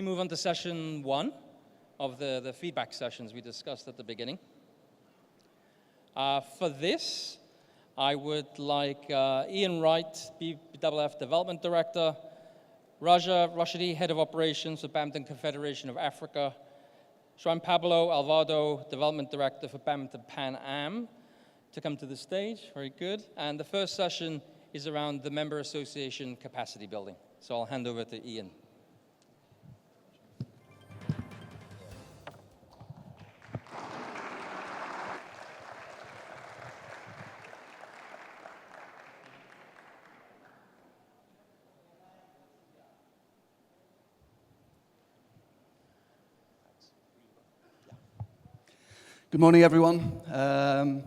move on to session 1 of the feedback sessions we discussed at the beginning. For this, I would like Ian Wright, BWF Development Director, Rochdy, Head of Operations for Badminton Confederation of Africa, Juan Pablo, Alvarado, Development Director for Badminton Pan Am, to come to the stage. Very good. And the first session is around the member association capacity building. So I'll hand over to Ian. Good morning, everyone, and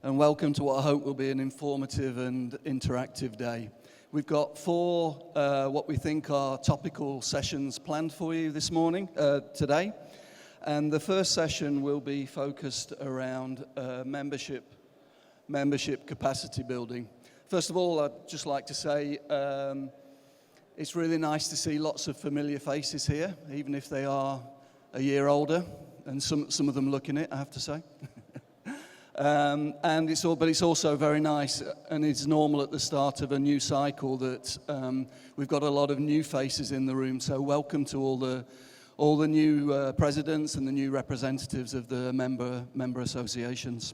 welcome to what I hope will be an informative and interactive day. We've got 4 what we think are topical sessions planned for you this morning, today. And the first session will be focused around membership capacity building. First of all, I'd just like to say it's really nice to see lots of familiar faces here, even if they are a year older. And some of them look in it, I have to say. But it's also very nice, and it's normal at the start of a new cycle that we've got a lot of new faces in the room. So welcome to all the new presidents and the new representatives of the member associations.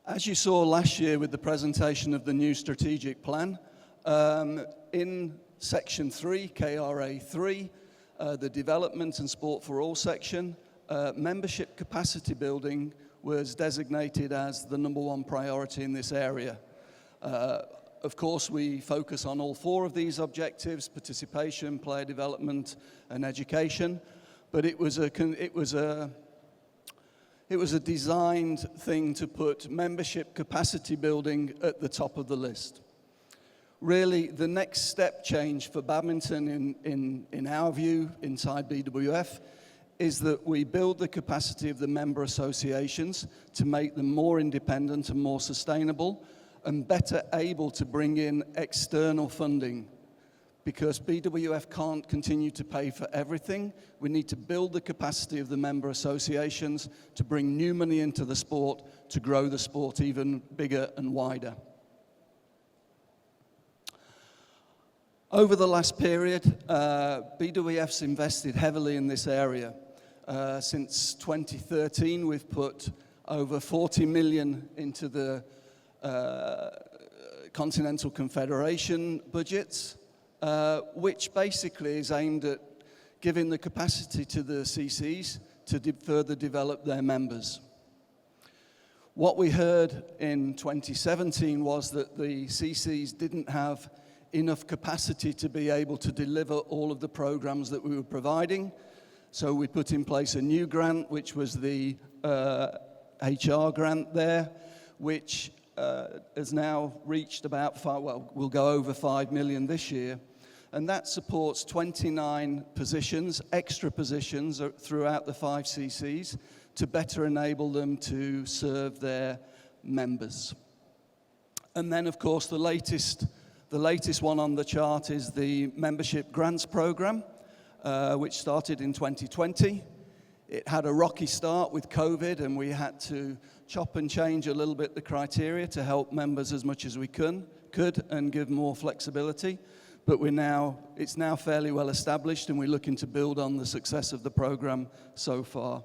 As you saw last year with the presentation of the new strategic plan, in section 3, KRA 3, the Development and Sport for All section, membership capacity building was designated as the #1 priority in this area. Of course, we focus on all 4 of these objectives: participation, player development, and education. But it was a designed thing to put membership capacity building at the top of the list. Really, the next step change for badminton, in our view, inside BWF, is that we build the capacity of the member associations to make them more independent and more sustainable, and better able to bring in external funding. Because BWF can't continue to pay for everything, we need to build the capacity of the member associations to bring new money into the sport, to grow the sport even bigger and wider. Over the last period, BWF's invested heavily in this area. Since 2013, we've put over 40 million into the Continental Confederation budgets, which basically is aimed at giving the capacity to the CCs to further develop their members. What we heard in 2017 was that the CCs didn't have enough capacity to be able to deliver all of the programs that we were providing. So we put in place a new grant, which was the HR grant there, which has now reached about we'll go over 5 million this year. And that supports 29 positions, extra positions throughout the 5 CCs to better enable them to serve their members. And then, of course, the latest one on the chart is the membership grants program, which started in 2020. It had a rocky start with COVID, and we had to chop and change a little bit the criteria to help members as much as we could and give more flexibility. But it's now fairly well established, and we're looking to build on the success of the program so far.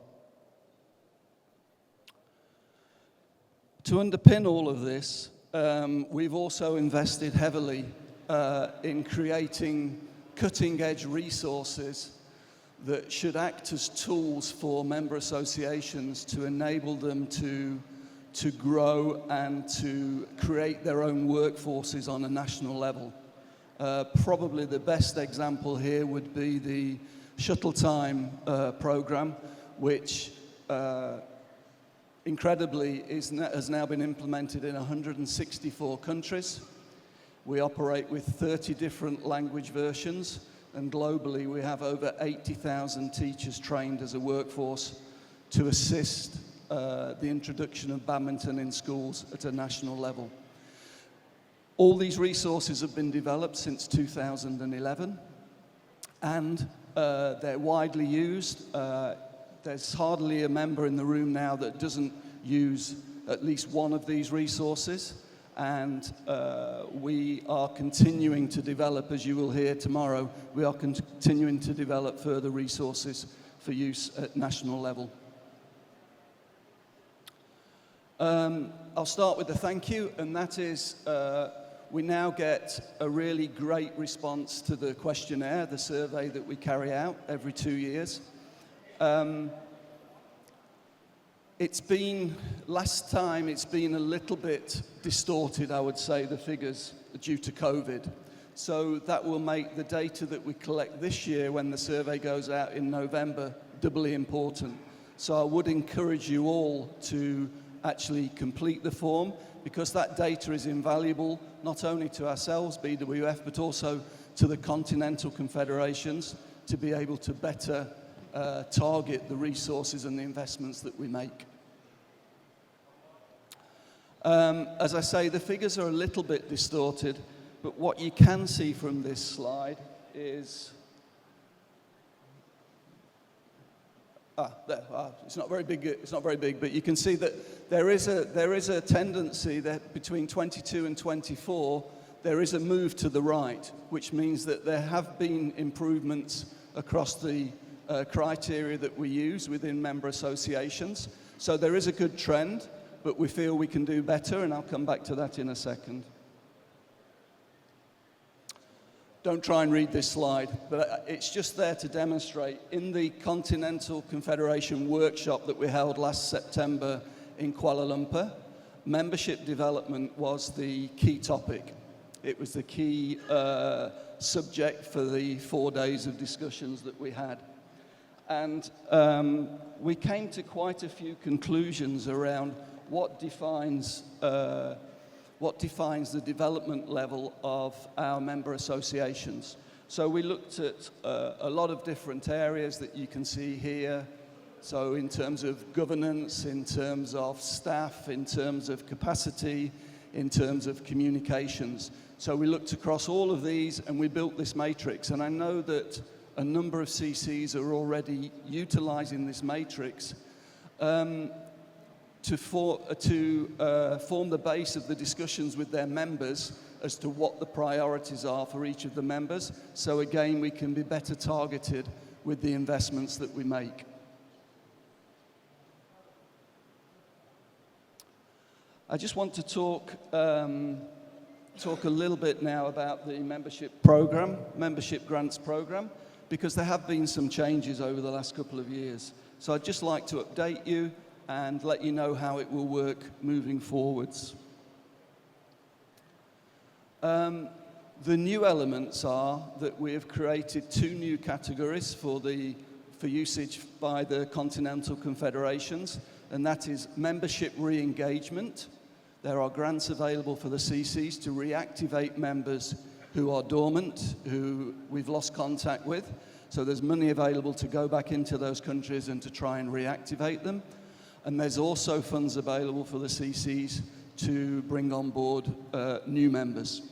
To underpin all of this, we've also invested heavily in creating cutting-edge resources that should act as tools for member associations to enable them to grow and to create their own workforces on a national level. Probably the best example here would be the Shuttle Time program, which incredibly has now been implemented in 164 countries. We operate with 30 different language versions, and globally we have over 80,000 teachers trained as a workforce to assist the introduction of badminton in schools at a national level. All these resources have been developed since 2011, and they're widely used. There's hardly a member in the room now that doesn't use at least one of these resources, and we are continuing to develop, as you will hear tomorrow, we are continuing to develop further resources for use at national level. I'll start with a thank you, and that is we now get a really great response to the questionnaire, the survey that we carry out every 2 years. Last time it's been a little bit distorted, I would say, the figures due to COVID. So that will make the data that we collect this year when the survey goes out in November doubly important. So I would encourage you all to actually complete the form, because that data is invaluable not only to ourselves, BWF, but also to the continental confederations to be able to better target the resources and the investments that we make. As I say, the figures are a little bit distorted, but what you can see from this slide is it's not very big. It's not very big, but you can see that there is a tendency that between 22 and 24 there is a move to the right, which means that there have been improvements across the criteria that we use within member associations. So there is a good trend, but we feel we can do better, and I'll come back to that in a second. Don't try and read this slide, but it's just there to demonstrate. In the Continental Confederation workshop that we held last September in Kuala Lumpur, membership development was the key topic. It was the key subject for the 4 days of discussions that we had. And we came to quite a few conclusions around what defines the development level of our member associations. So we looked at a lot of different areas that you can see here. So in terms of governance, in terms of staff, in terms of capacity, in terms of communications. So we looked across all of these and we built this matrix. And I know that a number of CCs are already utilizing this matrix to form the base of the discussions with their members as to what the priorities are for each of the members. So again, we can be better targeted with the investments that we make. I just want to talk a little bit now about the membership grants program, because there have been some changes over the last couple of years. So I'd just like to update you and let you know how it will work moving forwards. The new elements are that we have created 2 new categories for usage by the Continental Confederations, and that is membership re-engagement. There are grants available for the CCs to reactivate members who are dormant, who we've lost contact with. So there's money available to go back into those countries and to try and reactivate them. And there's also funds available for the CCs to bring on board new members.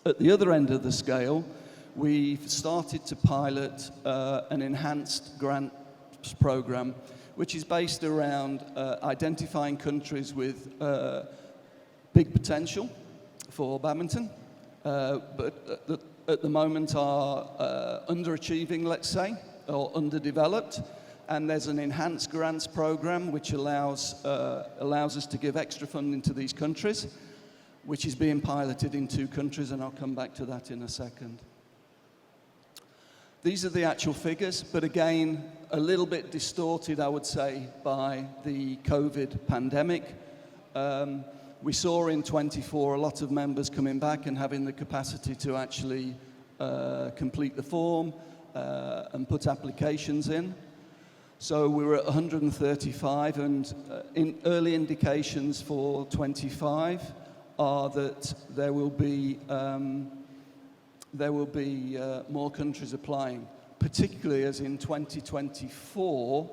At the other end of the scale, we've started to pilot an enhanced grants program, which is based around identifying countries with big potential for badminton, but at the moment are underachieving, let's say, or underdeveloped. And there's an enhanced grants program which allows us to give extra funding to these countries, which is being piloted in 2 countries, and I'll come back to that in a second. These are the actual figures, but again, a little bit distorted, I would say, by the COVID pandemic. We saw in 24 a lot of members coming back and having the capacity to actually complete the form and put applications in. So we were at 135, and early indications for 25 are that there will be more countries applying, particularly as in 2024,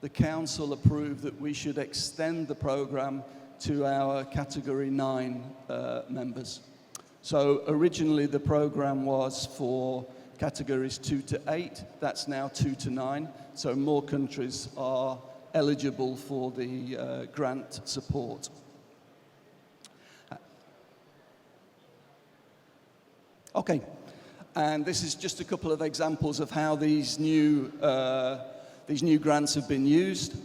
the Council approved that we should extend the program to our Category 9 members. So originally the program was for categories 2 to 8, that's now 2 to 9, so more countries are eligible for the grant support. Okay, and this is just a couple of examples of how these new grants have been used.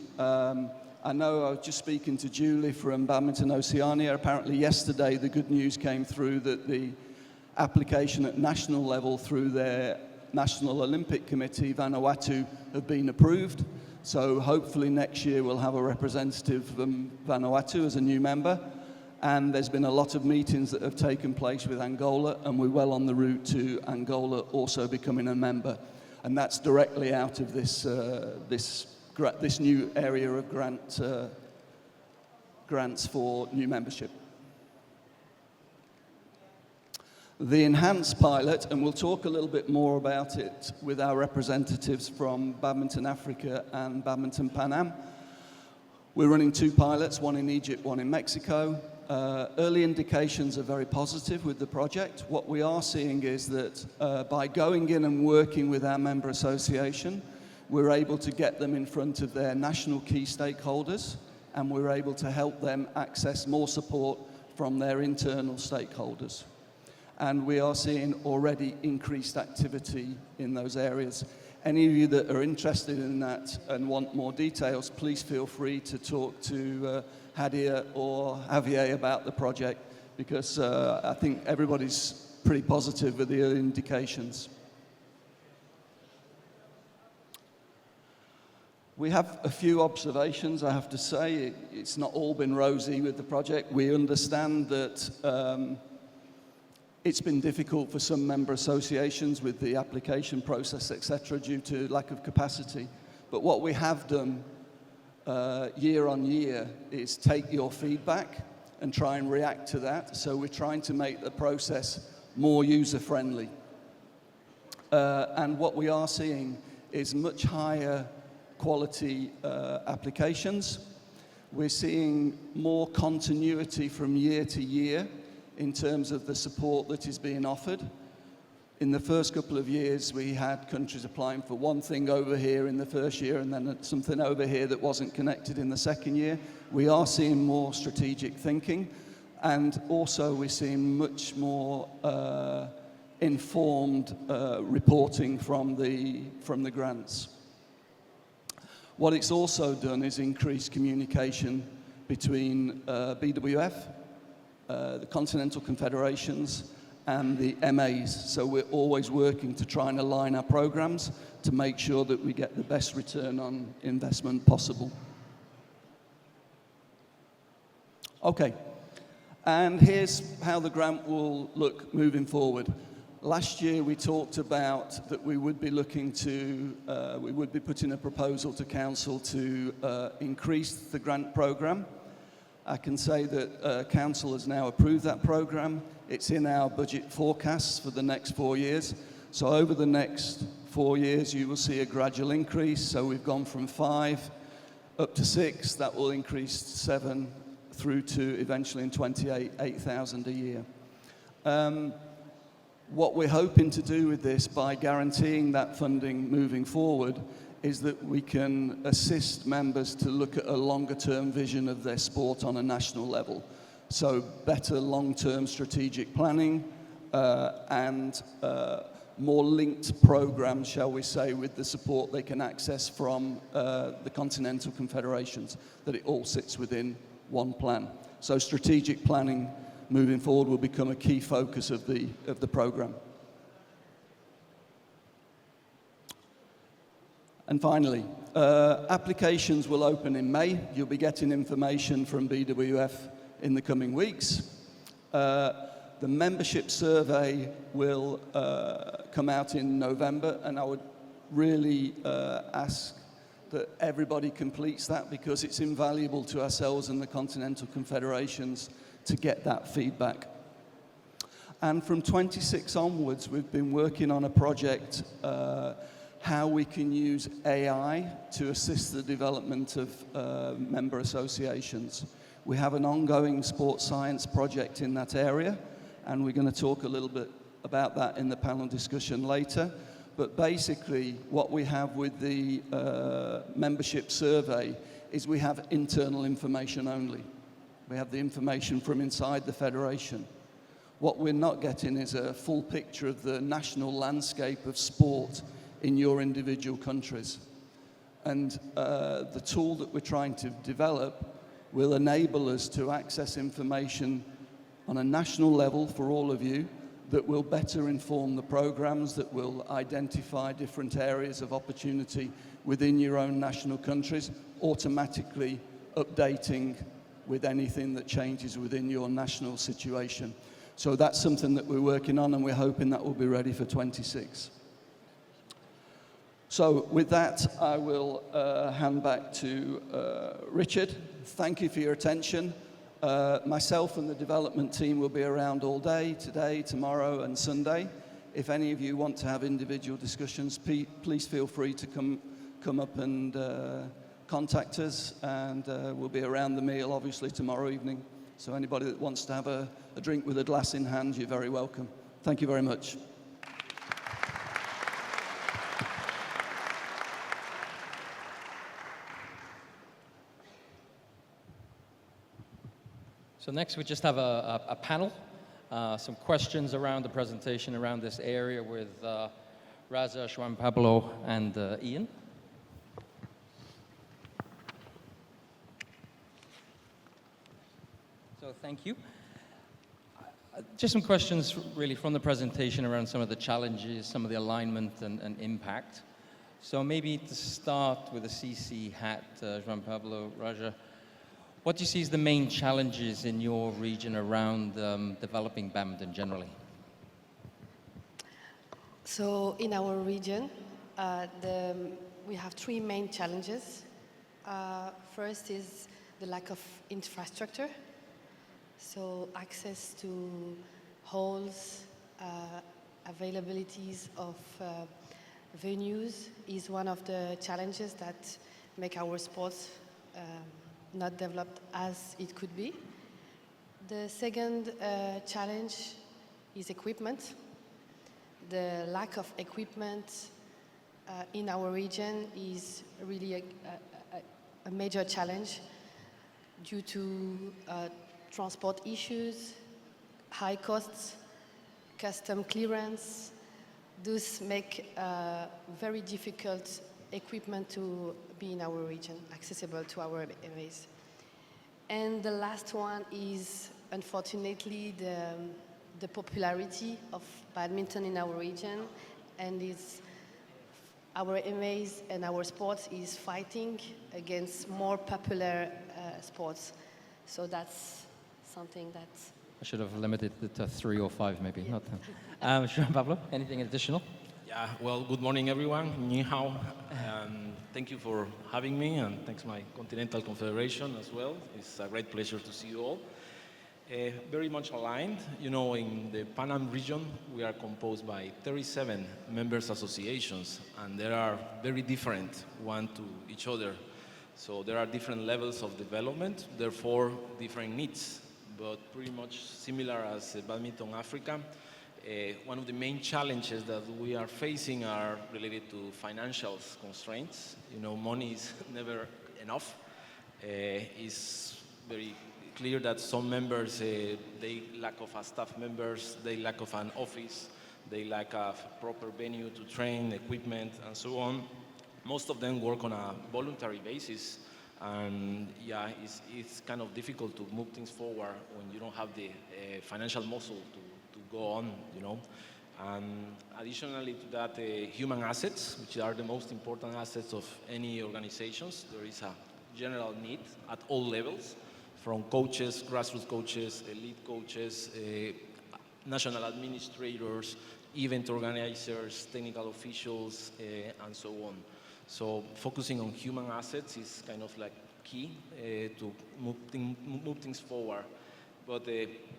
I know I was just speaking to Julie from Badminton Oceania. Apparently yesterday the good news came through that the application at national level through their National Olympic Committee, Vanuatu, have been approved. So hopefully next year we'll have a representative from Vanuatu as a new member. And there's been a lot of meetings that have taken place with Angola, and we're well on the route to Angola also becoming a member. And that's directly out of this new area of grants for new membership. The enhanced pilot, and we'll talk a little bit more about it with our representatives from Badminton Africa and Badminton Pan Am. We're running 2 pilots, one in Egypt, one in Mexico. Early indications are very positive with the project. What we are seeing is that by going in and working with our member association, we're able to get them in front of their national key stakeholders, and we're able to help them access more support from their internal stakeholders. And we are seeing already increased activity in those areas. Any of you that are interested in that and want more details, please feel free to talk to Hadia or Javier about the project, because I think everybody's pretty positive with the early indications. We have a few observations, I have to say. It's not all been rosy with the project. We understand that it's been difficult for some member associations with the application process, etc., due to lack of capacity. But what we have done year on year is take your feedback and try and react to that. So we're trying to make the process more user-friendly. And what we are seeing is much higher quality applications. We're seeing more continuity from year to year in terms of the support that is being offered. In the first couple of years, we had countries applying for one thing over here in the first year and then something over here that wasn't connected in the second year. We are seeing more strategic thinking, and also we're seeing much more informed reporting from the grants. What it's also done is increase communication between BWF, the Continental Confederations, and the MAs. So we're always working to try and align our programs to make sure that we get the best return on investment possible. Okay, and here's how the grant will look moving forward. Last year we talked about that we would be looking to, we would be putting a proposal to Council to increase the grant program. I can say that Council has now approved that program. It's in our budget forecasts for the next 4 years. So over the next 4 years, you will see a gradual increase. So we've gone from 5 up to 6. That will increase 7 through to eventually in 28, 8,000 a year. What we're hoping to do with this by guaranteeing that funding moving forward is that we can assist members to look at a longer-term vision of their sport on a national level. So better long-term strategic planning and more linked programs, shall we say, with the support they can access from the Continental Confederations, that it all sits within one plan. So strategic planning moving forward will become a key focus of the program. And finally, applications will open in May. You'll be getting information from BWF in the coming weeks. The membership survey will come out in November, and I would really ask that everybody completes that, because it's invaluable to ourselves and the Continental Confederations to get that feedback. And from 26 onwards, we've been working on a project how we can use AI to assist the development of member associations. We have an ongoing sports science project in that area, and we're going to talk a little bit about that in the panel discussion later. But basically, what we have with the membership survey is we have internal information only. We have the information from inside the Federation. What we're not getting is a full picture of the national landscape of sport in your individual countries. And the tool that we're trying to develop will enable us to access information on a national level for all of you that will better inform the programs, that will identify different areas of opportunity within your own national countries, automatically updating with anything that changes within your national situation. So that's something that we're working on, and we're hoping that will be ready for 26. So with that, I will hand back to Richard. Thank you for your attention. Myself and the development team will be around all day, today, tomorrow, and Sunday. If any of you want to have individual discussions, please feel free to come up and contact us, and we'll be around the meal, obviously, tomorrow evening. So anybody that wants to have a drink with a glass in hand, you're very welcome. Thank you very much. So next we just have a panel, some questions around the presentation around this area with Raza, Juan, Pablo, and Ian. So thank you. Just some questions really from the presentation around some of the challenges, some of the alignment and impact. So maybe to start with the CC hat, Juan, Pablo, Raja, what do you see as the main challenges in your region around developing badminton generally? So in our region, we have three main challenges. First is the lack of infrastructure. So access to halls, availabilities of venues is one of the challenges that make our sports not developed as it could be. The second challenge is equipment. The lack of equipment in our region is really a major challenge due to transport issues, high costs, custom clearance. Those make very difficult equipment to be in our region, accessible to our MAs. And the last one is, unfortunately, the popularity of badminton in our region, and our MAs and our sports is fighting against more popular sports. So that's something that's... I should have limited it to 3 or 5 maybe, not 10. Juan, Pablo, anything additional? Yeah, well, good morning, everyone. Ni hao. Thank you for having me, and thanks my Continental Confederation as well. It's a great pleasure to see you all. Very much aligned. You know, in the Pan Am region, we are composed by 37 members associations, and they are very different one to each other. So there are different levels of development, therefore different needs, but pretty much similar as Badminton Africa. One of the main challenges that we are facing are related to financial constraints. You know, money is never enough. It's very clear that some members, they lack of staff members, they lack of an office, they lack a proper venue to train, equipment, and so on. Most of them work on a voluntary basis, and yeah, it's kind of difficult to move things forward when you don't have the financial muscle to go on, you know. And additionally to that, human assets, which are the most important assets of any organizations. There is a general need at all levels, from coaches, grassroots coaches, elite coaches, national administrators, event organizers, technical officials, and so on. So focusing on human assets is kind of like key to move things forward. But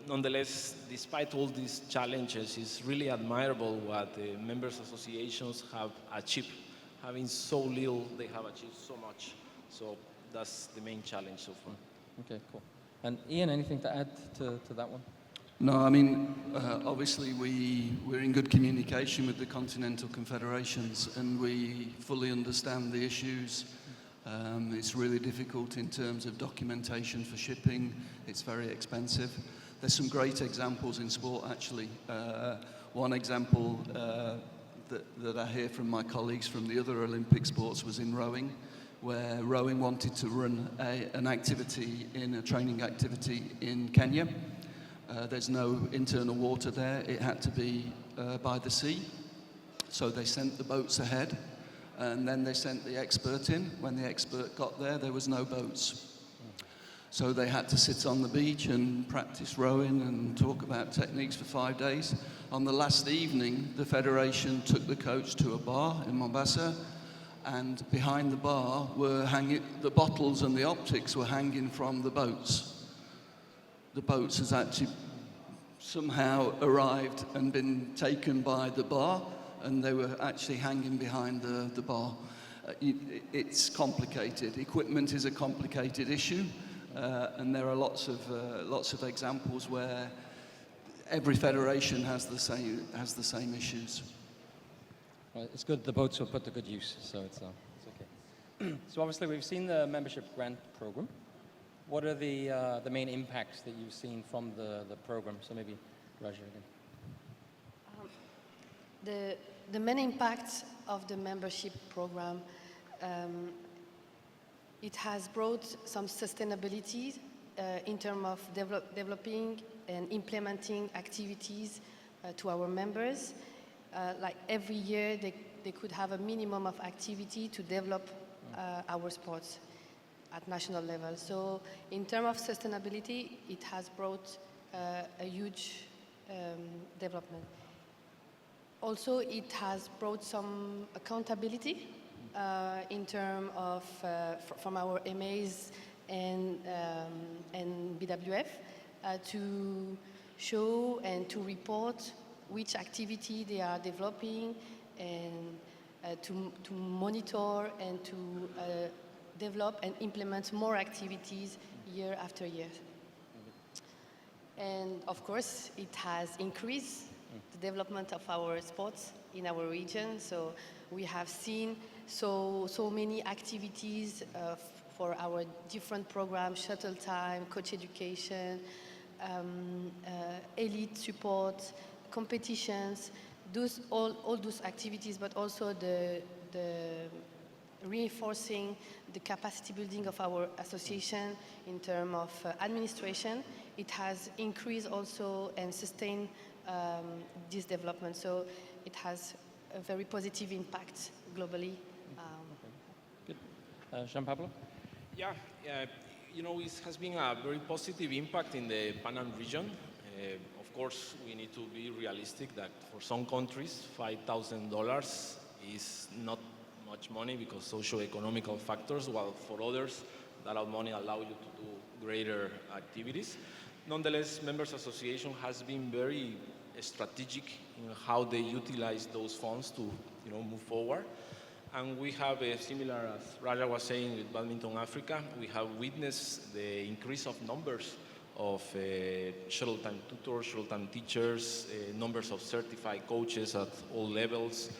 nonetheless, despite all these challenges, it's really admirable what the members associations have achieved. Having so little, they have achieved so much. So that's the main challenge so far. Okay, cool. And Ian, anything to add to that one? No, I mean, obviously we're in good communication with the Continental Confederations, and we fully understand the issues. It's really difficult in terms of documentation for shipping. It's very expensive. There's some great examples in sport, actually. One example that I hear from my colleagues from the other Olympic sports was in rowing, where rowing wanted to run a training activity in Kenya. There's no internal water there. It had to be by the sea. So they sent the boats ahead, and then they sent the expert in. When the expert got there was no boats. So they had to sit on the beach and practice rowing and talk about techniques for 5 days. On the last evening, the Federation took the coach to a bar in Mombasa, and behind the bar were hanging, the bottles and the optics were hanging from the boats. The boats has actually somehow arrived and been taken by the bar, and they were actually hanging behind the bar. It's complicated. Equipment is a complicated issue, and there are lots of examples where every federation has the same issues. Well, it's good the boats were put to good use, so it's okay. So obviously we've seen the membership grant program. What are the main impacts that you've seen from the program? So maybe Raja again. The main impact of the membership program, it has brought some sustainability in terms of developing and implementing activities to our members. Like every year, they could have a minimum of activity to develop our sports at national level. So in terms of sustainability, it has brought a huge development. Also, it has brought some accountability in terms of from our MAs and BWF to show and to report which activity they are developing, and to monitor and to develop and implement more activities year after year. And of course, it has increased the development of our sports in our region. So we have seen so many activities for our different programs: Shuttle Time, coach education, elite support, competitions, all those activities, but also the reinforcing the capacity building of our association in terms of administration. It has increased also and sustained this development. So it has a very positive impact globally. Good. Jean Pablo? Yeah, it has been a very positive impact in the Pan-Am region. Of course, we need to be realistic that for some countries, $5,000 is not much money because socio-economical factors, while for others, that money allow you to do greater activities. Nonetheless, Members Association has been very strategic in how they utilize those funds to move forward. And we have a similar, as Raja was saying, with Badminton Africa, we have witnessed the increase of numbers of Shuttle Time tutors, Shuttle Time teachers, numbers of certified coaches at all levels,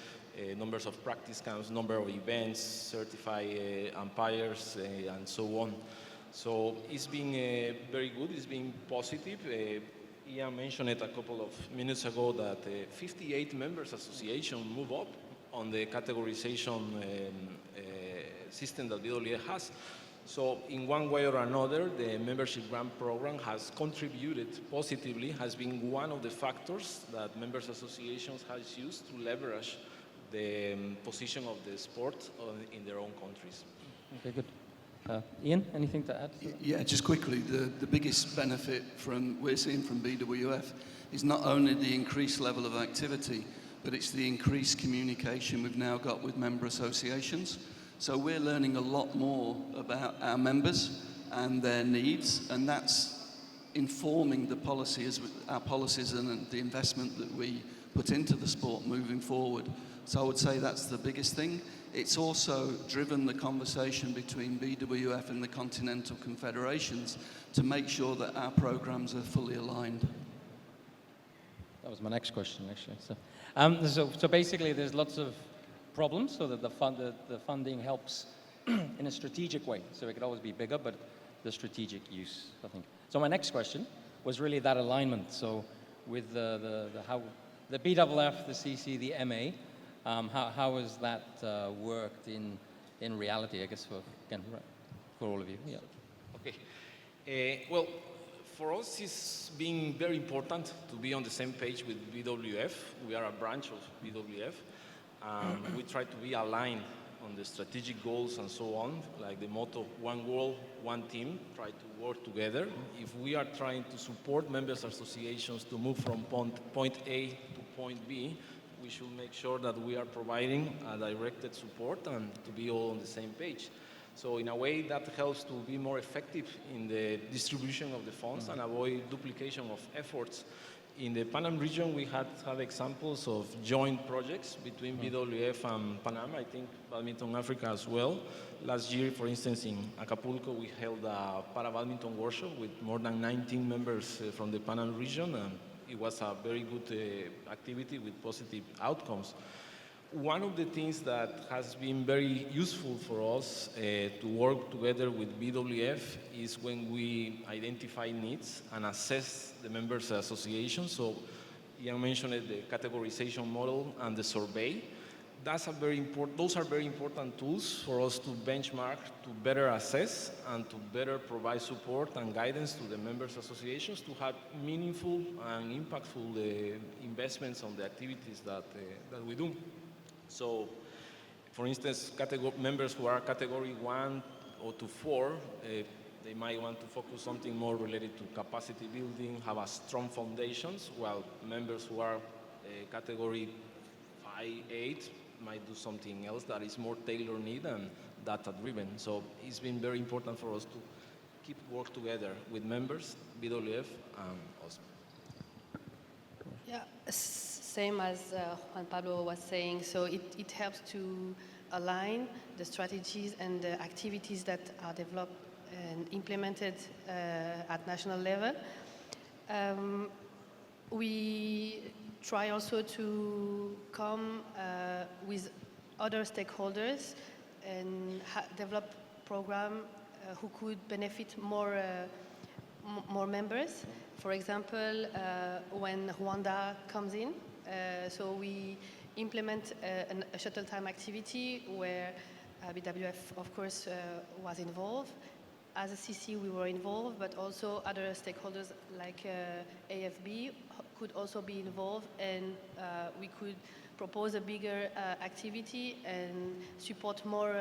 numbers of practice camps, number of events, certified umpires, and so on. So it's been very good, it's been positive. Ian mentioned it a couple of minutes ago that 58 members association move up on the categorization system that BWF has. So in one way or another, the membership grant program has contributed positively, has been one of the factors that members associations has used to leverage the position of the sport in their own countries. Okay, good. Ian, anything to add? Yeah, just quickly, the biggest benefit we're seeing from BWF is not only the increased level of activity, but it's the increased communication we've now got with member associations. So we're learning a lot more about our members and their needs, and that's informing our policies and the investment that we put into the sport moving forward. So I would say that's the biggest thing. It's also driven the conversation between BWF and the Continental Confederations to make sure that our programs are fully aligned. That was my next question, actually. So basically, there's lots of problems, so that the funding helps in a strategic way. So it could always be bigger, but the strategic use, I think. So my next question was really that alignment. So with the BWF, the CC, the MA, how has that worked in reality? I guess for all of you. Yeah. Okay. Well, for us, it's been very important to be on the same page with BWF. We are a branch of BWF. We try to be aligned on the strategic goals and so on, like the motto, one world, one team, try to work together. If we are trying to support members associations to move from point A to point B, we should make sure that we are providing a directed support and to be all on the same page. So in a way that helps to be more effective in the distribution of the funds and avoid duplication of efforts. In the Pan Am region, we had examples of joint projects between BWF and Pan Am, I think Badminton Africa as well. Last year, for instance, in Acapulco, we held a para-badminton workshop with more than 19 members from the Pan Am region, and it was a very good activity with positive outcomes. One of the things that has been very useful for us to work together with BWF is when we identify needs and assess the members' associations. So Ian mentioned the categorization model and the survey. Those are very important tools for us to benchmark, to better assess, and to better provide support and guidance to the members' associations to have meaningful and impactful investments on the activities that we do. So, for instance, members who are category 1 or to 4, they might want to focus something more related to capacity building, have a strong foundations, while members who are category 5, 8 might do something else that is more tailor-made and data-driven. So it's been very important for us to keep work together with members, BWF, and us. Yeah, same as Juan Pablo was saying. So it helps to align the strategies and the activities that are developed and implemented at national level. We try also to come with other stakeholders and develop program who could benefit more members. For example, when Rwanda comes in, so we implement a shuttle time activity where BWF, of course, was involved. As a CC, we were involved, but also other stakeholders like AFB could also be involved, and we could propose a bigger activity and support more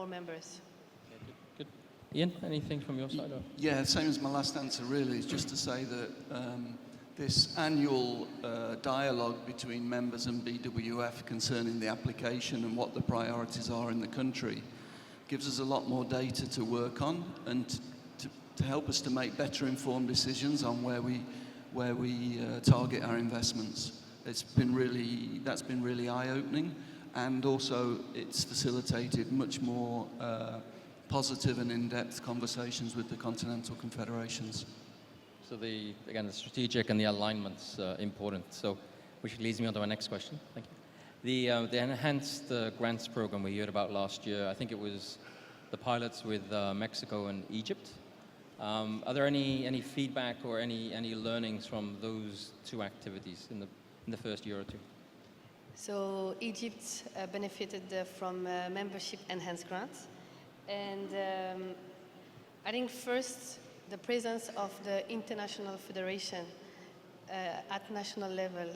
members. Good. Ian, anything from your side? Or? Yeah, same as my last answer really, is just to say that this annual dialogue between members and BWF concerning the application and what the priorities are in the country gives us a lot more data to work on and to help us to make better informed decisions on where we target our investments. That's been really eye-opening, and also it's facilitated much more positive and in-depth conversations with the Continental Confederations. So the strategic and the alignment's important. So, which leads me on to my next question. Thank you. The enhanced grants program we heard about last year, I think it was the pilots with Mexico and Egypt. Are there any feedback or any learnings from those two activities in the first year or two? So Egypt benefited from membership enhanced grants, and I think first the presence of the International Federation at national level,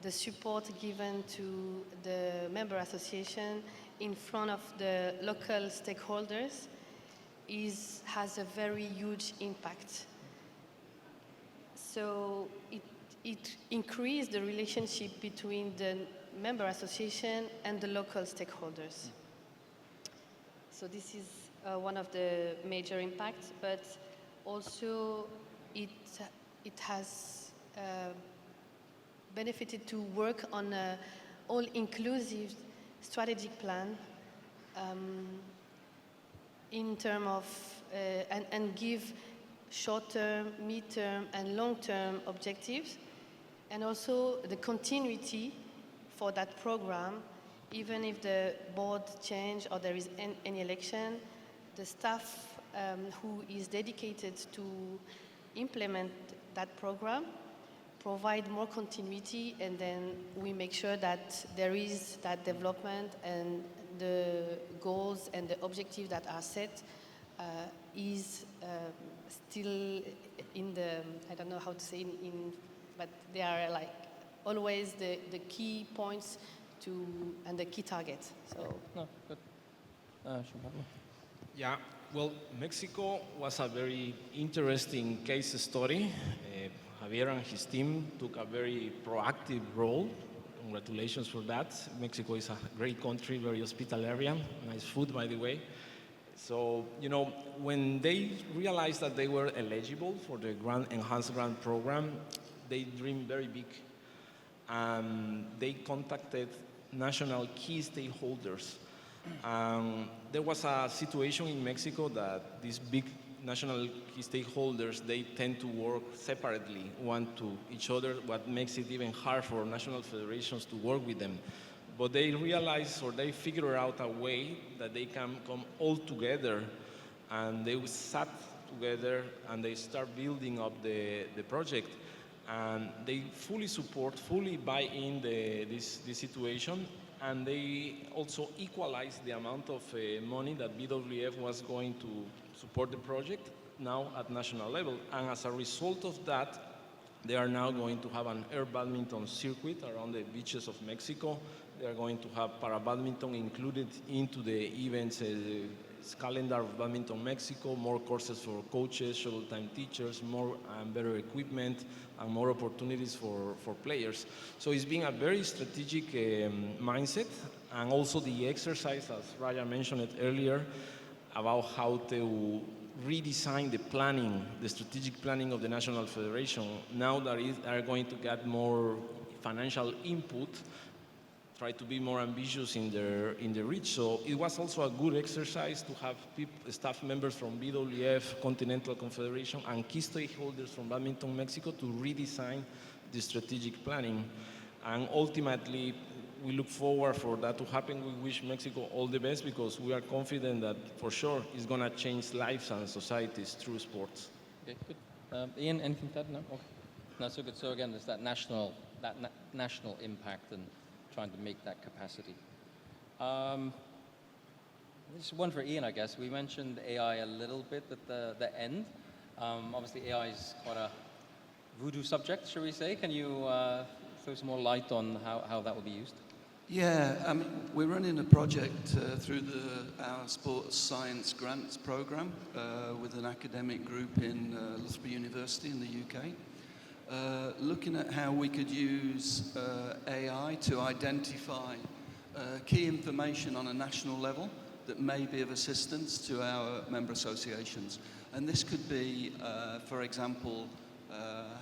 the support given to the member association in front of the local stakeholders has a very huge impact. So it increased the relationship between the member association and the local stakeholders. So this is one of the major impacts, but also it has benefited to work on an all-inclusive strategic plan in terms of and give short-term, mid-term, and long-term objectives, and also the continuity for that program, even if the board change or there is any election, the staff who is dedicated to implement that program provide more continuity, and then we make sure that there is that development and the goals and the objectives that are set is still in the, I don't know how to say but they are like always the key points to, and the key targets. So. No, good. Pablo. Yeah, well, Mexico was a very interesting case study. Javier and his team took a very proactive role. Congratulations for that. Mexico is a great country, very hospitalitarian, nice food, by the way. So, you know, when they realized that they were eligible for the enhanced grant program, they dreamed very big. They contacted national key stakeholders. There was a situation in Mexico that these big national key stakeholders, they tend to work separately, one to each other, what makes it even hard for national federations to work with them. But they realized, or they figured out a way that they can come all together, and they sat together and they start building up the project. And they fully support, fully buy in this situation, and they also equalize the amount of money that BWF was going to support the project now at national level. And as a result of that, they are now going to have an AirBadminton circuit around the beaches of Mexico. They are going to have para-badminton included into the events calendar of Badminton Mexico, more courses for coaches, Shuttle Time teachers, more and better equipment, and more opportunities for players. So it's been a very strategic mindset, and also the exercise, as Raya mentioned it earlier, about how to redesign the planning, the strategic planning of the National Federation. Now that are going to get more financial input, try to be more ambitious in their reach. So it was also a good exercise to have staff members from BWF, Continental Confederation, and key stakeholders from Badminton Mexico to redesign the strategic planning. And ultimately, we look forward for that to happen. We wish Mexico all the best, because we are confident that for sure it's going to change lives and societies through sports. Okay, good. Ian, anything to add? No? Okay. No, so good. So again, there's that national impact and trying to make that capacity. Just one for Ian, I guess. We mentioned AI a little bit at the end. Obviously, AI is quite a voodoo subject, shall we say? Can you throw some more light on how that will be used? Yeah, we're running a project through our sports science grants program with an academic group in Loughborough University in the UK. Looking at how we could use AI to identify key information on a national level that may be of assistance to our member associations. And this could be, for example,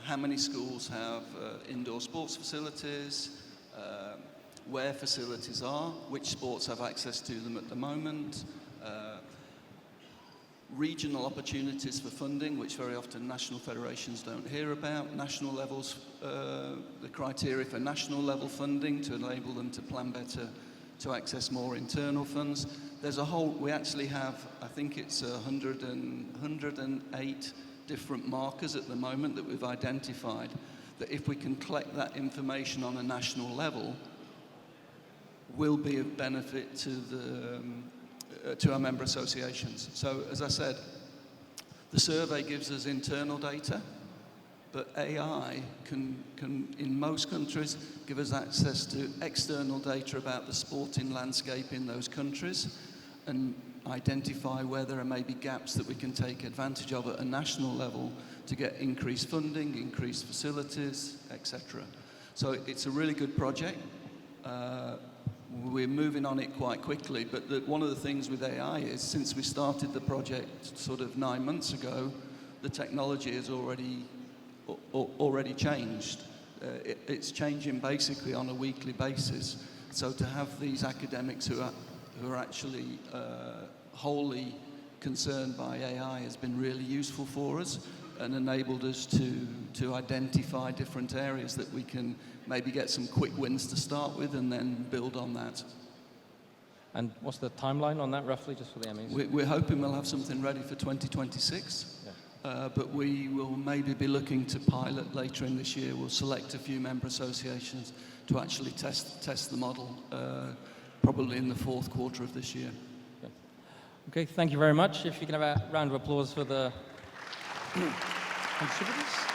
how many schools have indoor sports facilities, where facilities are, which sports have access to them at the moment, regional opportunities for funding, which very often national federations don't hear about, national levels, the criteria for national level funding to enable them to plan better, to access more internal funds. There's a whole, we actually have, I think it's 108 different markers at the moment that we've identified, that if we can collect that information on a national level, will be of benefit to our member associations. So, as I said, the survey gives us internal data, but AI can in most countries, give us access to external data about the sporting landscape in those countries and identify where there may be gaps that we can take advantage of at a national level to get increased funding, increased facilities, etc. So it's a really good project. We're moving on it quite quickly, but one of the things with AI is, since we started the project sort of 9 months ago, the technology has already changed. It's changing basically on a weekly basis. So to have these academics who are actually wholly concerned by AI has been really useful for us and enabled us to identify different areas that we can maybe get some quick wins to start with and then build on that. And what's the timeline on that, roughly, just for the Emmys? We're hoping we'll have something ready for 2026, but we will maybe be looking to pilot later in this year. We'll select a few member associations to actually test the model, probably in the fourth quarter of this year. Okay, thank you very much. If you can have a round of applause for the contributors.